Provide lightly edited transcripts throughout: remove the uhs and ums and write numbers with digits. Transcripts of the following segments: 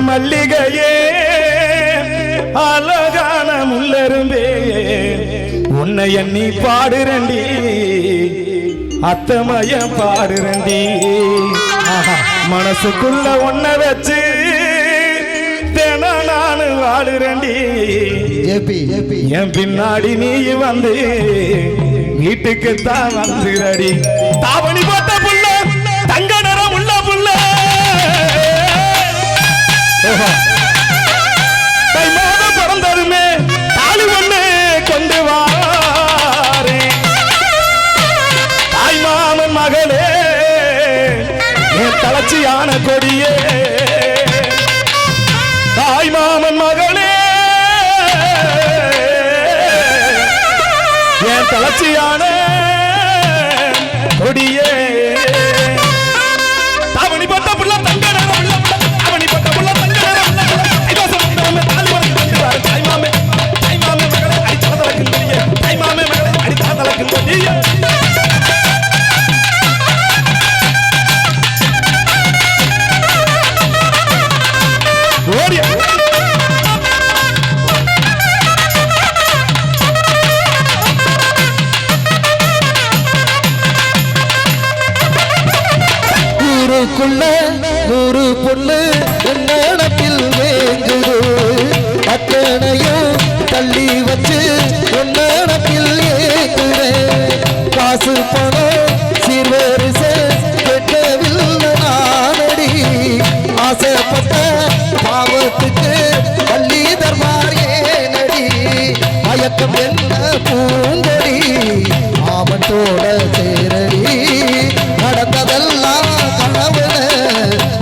மல்லிகையே அழகான முள்ளரும்பே உன்னை எண்ணி பாடுறண்டி அத்தமயம் பாடுறண்டி மனசுக்குள்ள ஒன்ன வச்சு தினம் நானு வாடுறண்டி என் பின்னாடி நீ வந்து வீட்டுக்கு தான் வந்துரடி தாவணி போட்ட புள்ள தங்க நிறம் உள்ள புள்ள பிறந்ததுமே தாலி ஒண்ணு கொண்டு வாரே தாய் மாமன் மகளே என் தளர்ச்சியான கொடியே தாய் மாமன் மகளே என் தளர்ச்சியான கொடியே தாவணி போட்ட புள்ள தங்க நிறம் உள்ள புள்ள தாவணி போட்ட புள்ள தங்க நிறம் உள்ள புள்ள தாய் மாமே மகளே அடித்தாதலக்கும் கொடியே தாய் மாமே மகளே அடித்தாதலக்கும் கொடியே ஓடியா ஊருக்குள்ள நூறு பொண்ணு என்னிடத்தில் வேங்குது அத்தனையும் தள்ளி வச்சு என்னிடத்தில் ஏங்குறேன் காசு பணம் சீர்வரிசை கேட்கவில்லை நானடி ஆசைப்பட்ட பாவத்துக்கு பள்ளி தர்பார் ஏனடி மயக்கம் என்ன பூங்கொடி ஆவட்டோட சேரடி நடந்ததெல்லாம் கனவுல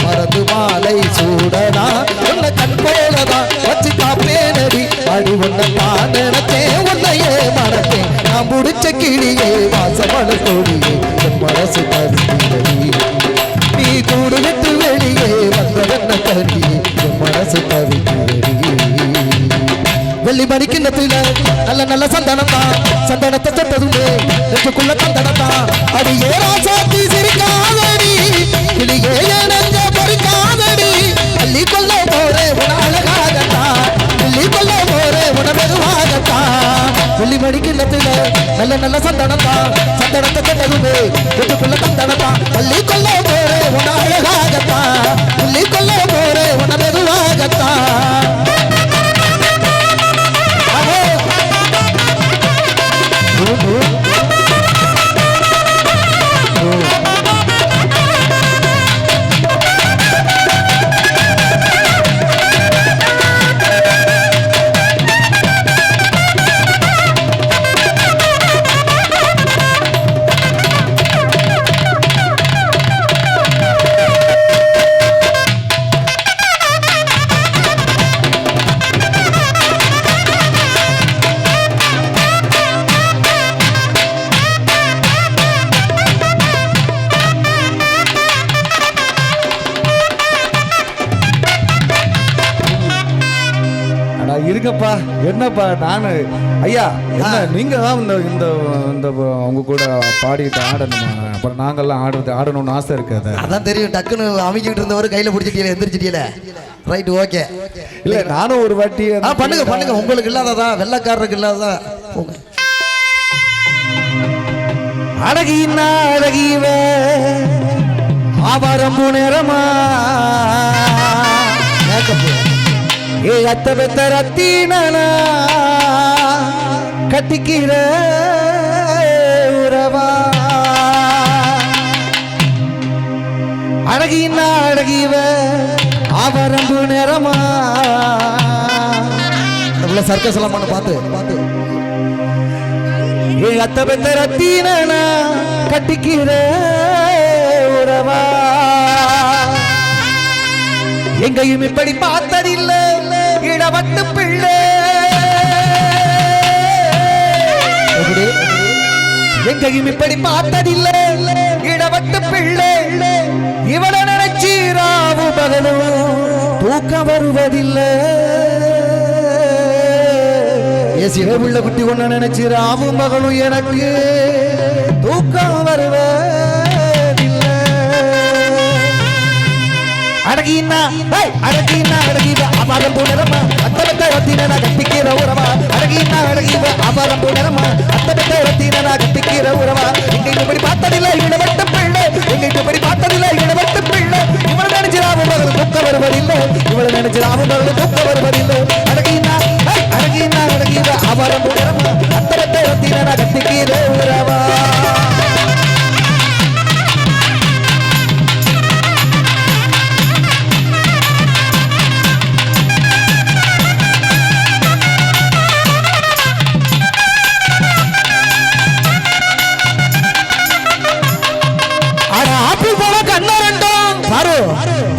மறந்து மாலை சூடனா உன்னை கண் போலதான் வச்சு காப்பேனடி அடி உன்னை தான் நினைச்சேன் உன்னையே மறப்பேன் நான் முடிச்ச கிளியே வாசமன கொடியே என் மனசு தருகிறடி நீ கூடு விட்டு வெளியே வந்தவென்ன தடி என் மனசு தருகிறடி வெள்ளி மணிக்கிண்ணத்துல நல்ல நல்ல சந்தனம் தான் சந்தனத்தை தொட்டதுமே நெற்றுக்குள்ள தந்தனம் தான் அது ஏறா சாத்தி சிரிக்காதடி கிளியே நெஞ்ச பறிக்காதடி அள்ளி கொள்ள போரே உன அழகாகத்தா அள்ளி கொள்ள போரே உன மெதுவாகத்தா வெள்ளி மணிக்கிண்ணத்துல நல்ல நல்ல சந்தனம் தான் சந்தனத்தை தொட்டதுமே நெற்றுக்குள்ள தந்தனம் தான் அள்ளி கொள்ள போரே உன அழகாகத்தா அள்ளி கொள்ள போரே உன மெதுவாகத்தா இருங்கப்பா என்னப்பா நானு ஐயா என்ன நீங்க தான் இந்த அவங்க கூட பாடிட்டு ஆடணுமா அப்புறம் நாங்கெல்லாம் ஆடணும்னு ஆசை இருக்காது அதான் தெரியும் டக்குன்னு அமைக்கிட்டு இருந்தவர் கையில பிடிச்சிட்டீங்களே எந்திரிச்சிட்டீல ரைட் ஓகே இல்ல நானும் ஒரு வாட்டி பண்ணுங்க உங்களுக்கு இல்லாததா வெள்ளக்காரருக்கு இல்லாததா அழகின்னா அழகிவே ஆவாரம்பு நேரமா ஏ அத்த பெத்த ரத்தீனா கட்டிக்கிற உறவா அழகின்னா அழகிவ ஆவரம்பு நேரமா சர்க்கஸ் எல்லாம் பண்ண பார்த்து ஏ அத்த பெத்த ரத்தீனா கட்டிக்கிற உறவா எங்கையும் இப்படி பார்த்ததில்லை இடவட்டு பிள்ளை எங்கையும் இப்படி பார்த்ததில்லை இடவட்டு பிள்ளை இவளை நினைச்சு ராவு பகலும் தூக்கம் வருவதில்லை உள்ள குட்டி ஒண்ணு நினைச்சு ராவும் மகளும் எனக்கு தூக்கம் வருவதில்லை அழகினா அழகினா அழகிவ அபாரம் புனரமா அத்தபத்த ரத்தினா கட்டிக்கிற உறவா அழகினா அழகிவ அபாரம் புனரமா அத்தபத்த ரத்தினா கட்டிக்கிற உறவா எங்க இப்படி பார்த்ததில்லை இளவட்ட பிள்ளை எங்க இப்படி பார்த்ததில்லை இளவட்ட பிள்ளை இவள் நினைச்சிராவும் மகள் துக்க வருவதில்லை இவள் நினைச்சிராவும் மகள் துக்க வருவதில்லை அழகினா அழகினா அழகிவ அபாரம் புனரமா அத்தபத்த ரத்தினா கட்டிக்கிற உறவா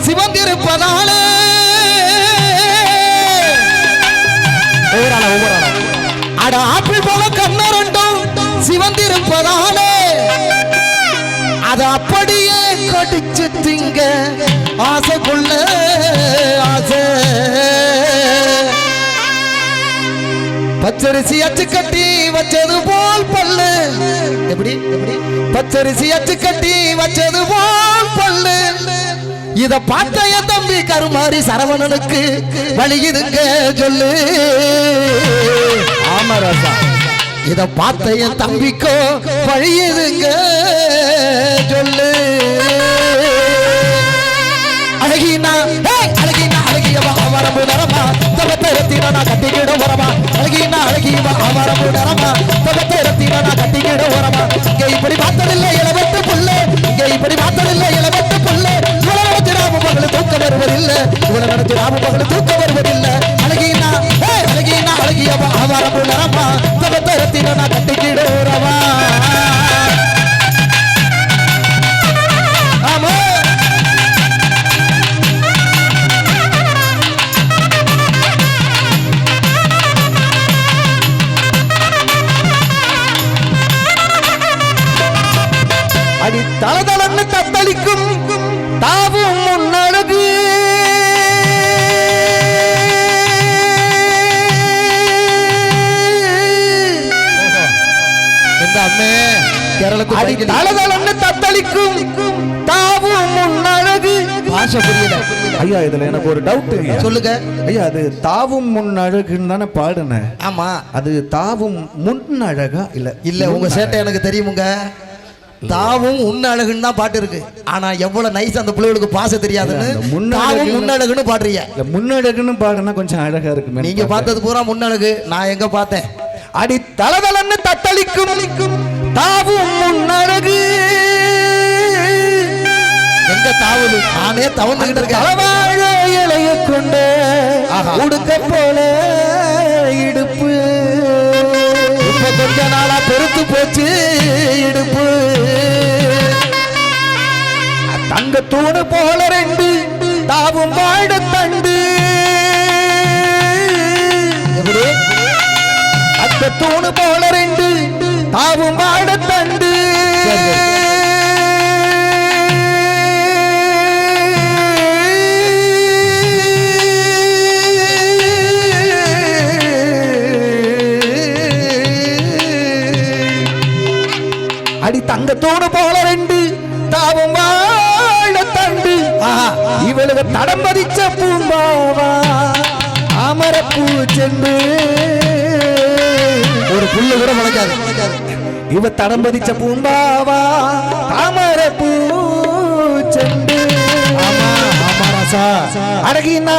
சிவந்திருப்பதாலே அட ஆப்பிள் போல கண்ணரண்டும் சிவந்திருப்பதாலே அது அப்படியே கடிச்சு திங்க ஆசைக்குள்ள ஆசை பச்சரிசி அச்சு கட்டி வச்சது போல் பல்லு எப்படி பச்சரிசி அச்சு கட்டி வச்சது போல் பல்லு இத பார்த்த என் தம்பி கருமாரி சரவணனுக்கு வழியுதுங்க சொல்லு ஆமா ராசா இத பார்த்த என் தம்பிக்கோ வழியுதுங்க சொல்லு அழகினா அழகினா அழகியவா அவரம்பு நரமா தவத்தை ரத்தினா நான் கட்டிக்கிட வரமா அழகினா அழகியவா அவரம்பு நரமா தவத்தை ரத்தினா நான் கட்டிக்கிட வரமா இங்க இப்படி பார்த்ததில்லை இளவட்ட புள்ளே இங்க இப்படி பார்த்ததில்லை இளவட்ட புள்ளே மகள் தூக்க வருவதில்லை இவளை நடத்தி ராம மகள் தூக்க வருவதில்லை அழகினா அழகினா அழகியவா அவரம்பு நரமா தவத்தை ரத்தினா நான் கட்டிக்கிடுறவா ஆமா அடி தளதளன்னு தத்தளிக்கும் தாவும் முன்னழகு இந்த அம்மே கேரளத்து தளதளன்னு தத்தளிக்கும் தாவும் முன்னழகு பாஷை புரியல ஐயா இதுல எனக்கு ஒரு டவுட் சொல்லுங்க ஐயா அது தாவும் முன் அழகுன்னு தானே பாடுனேன் ஆமா அது தாவும் முன் அழகா இல்ல உங்க சேட்டை எனக்கு தெரியுமுங்க தாவும் உன்ன அழகுன்னு தான் பாட்டு இருக்கு ஆனா எவ்வளவு நைஸ் அந்த பிள்ளைகளுக்கு பாச தெரியாதுன்னு தாவும் முன்னழகுன்னு பாடுறீங்க முன்னழகுன்னு பாடுனா கொஞ்சம் அழகா இருக்கு நீங்க பார்த்தது பூரா முன்னழகு நான் எங்க பார்த்தேன் அடி தளதளன்னு தத்தளிக்கும் தாவும் முன்னழகு எங்க தாவுது நானே தவந்துகிட்டு இருக்கேன் இலைய கொண்டு உடுக்க போல இடுப்பு இப்ப கொஞ்ச நாளா பெருத்து போச்சு இடுப்பு தங்க தூணு போல ரெண்டு தாவும் வாழ தண்டு எப்படி அந்த தூணு போல ரெண்டு தாவும் வாழ தண்டு அடி தங்கத்தோடு போல ரெண்டு தாவும் வாழ தண்டு இவளுக்கு தடம் பதிச்ச பூம்பாவா அமரப்பூ சென்று ஒரு புல்லு கூட முளைக்காது இவ தடம் பதிச்ச பூம்பாவா அமரப்பூ சென்று அழகினா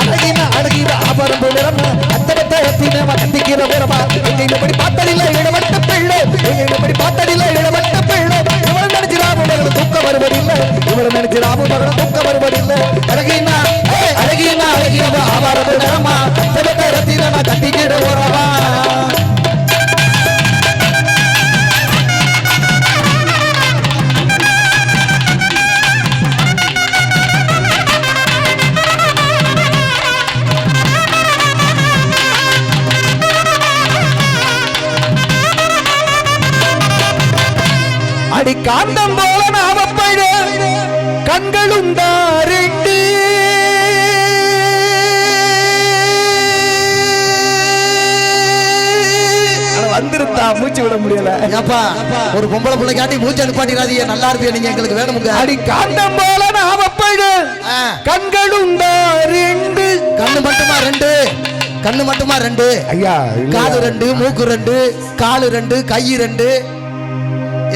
அழகினா அழகிவ ஆபரம்பு நிறமா அத்தபத்த எத்தினவ கட்டிக்கிற உறவா எங்கேப்படி பார்த்ததில்லை இளவட்ட பிள்ளை எங்கேப்படி பார்த்ததில்லை இளவட்ட பிள்ளை இவள் நினைச்சு ராமு மகளை தூக்க வருவதில்லை இவள் நினைச்சு ராமு மகளை தூக்க வருவதில்லை அழகினா அழகினா அழகிவ ஆபரம்பு நிறமா அத்தபத்த எத்தினவ கட்டிக்கிற உறவா அடி காந்தம் போல நாமப்பழ கண்களும் தாரெண்டு வந்திருந்தா மூச்சு விட முடியல. ஏப்பா ஒரு பொம்பளை பிள்ளை காட்டி மூச்சு நிப்பாட்டிடாதீங்க, நல்லா இருப்பீங்க நீங்க, எங்களுக்கு வேணுமுங்க. அடி காந்தம் போல நாமப்படு கண்களுண்டா ரெண்டு. கண்ணு மட்டுமா ரெண்டு? கண்ணு மட்டுமா ரெண்டு? ஐயா காது ரெண்டு, மூக்கு ரெண்டு, காலு ரெண்டு, கை ரெண்டு,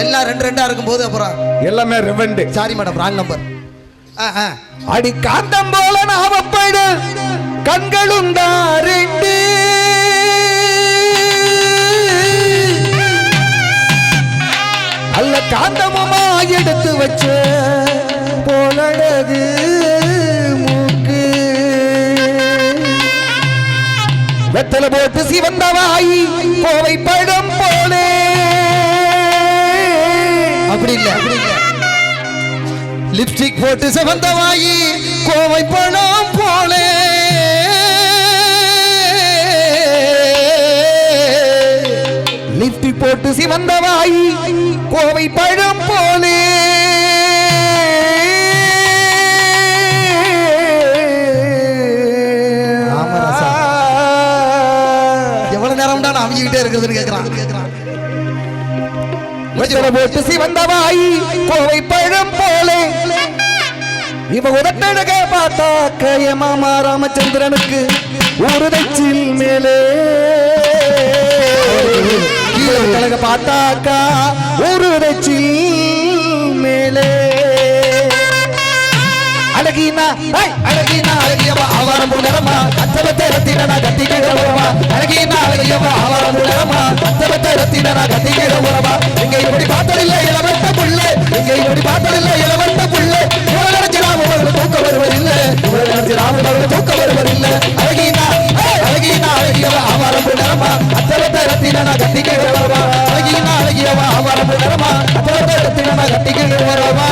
எல்லாம் ரெண்டு ரெண்டா இருக்கும் போது அப்புறம் எல்லாமே reverend. Sorry madam, wrong number. அடி காந்தம் போல நாமப்படு கண்களுண்டா ரெண்டு. அல்ல காந்தமுமா எடுத்து வச்ச போலழகு மூக்கு. வெத்தல போட்டு சிவந்தவாய் கோவை பழம் போலே. அப்படி இல்ல, அப்படி இல்ல. லிப்ஸ்டிக் போட்டு சிவந்தவாயி கோவை பழம் போலே. லிப்ஸ்டிக் போட்டு சிவந்தவாய் கோவை பழம் போலே. எவ்வளவு நேரம் தான் அமைஞ்சுக்கிட்டே இருக்குதுன்னு கேட்கிறான். போட்டு சிவந்தவாய் கோவை பழம் போலே. இவ உடனக பார்த்தாக்க என் மாமா ராமச்சந்திரனுக்கு ஊருதைச்சில் மேலே. கீழே பார்த்தாக்கா ஊருதைச்சில் மேலே. அழகினா அழகினா அழகியவா ஆவாரம் புலரமா அத்தவத்தை ரத்தினா கத்திக்கிற உறவா. அழகினா அழகியவா ஆவாரம் புலரமா அத்தவத்தை ரத்தினா கத்திக்கிற உறவா. இங்க இப்படி பார்த்ததில்லை இளவட்ட புள்ளே, இங்க இப்படி பார்த்ததில்லை இளவட்ட புள்ளே. இவர்கள் தூக்க வருவதில்லை, இவர்கள் தூக்க வருவதில்லை. அழகினா அழகினா அழகியவா ஆவாரம் புலரமா அத்தவத்தை ரத்தினா கத்திக்கிற உறவா. அழகினா அழகியவா ஆவாரம் புலரமா அத்தவத்தை ரத்தினா கத்திக்கிற உறவா.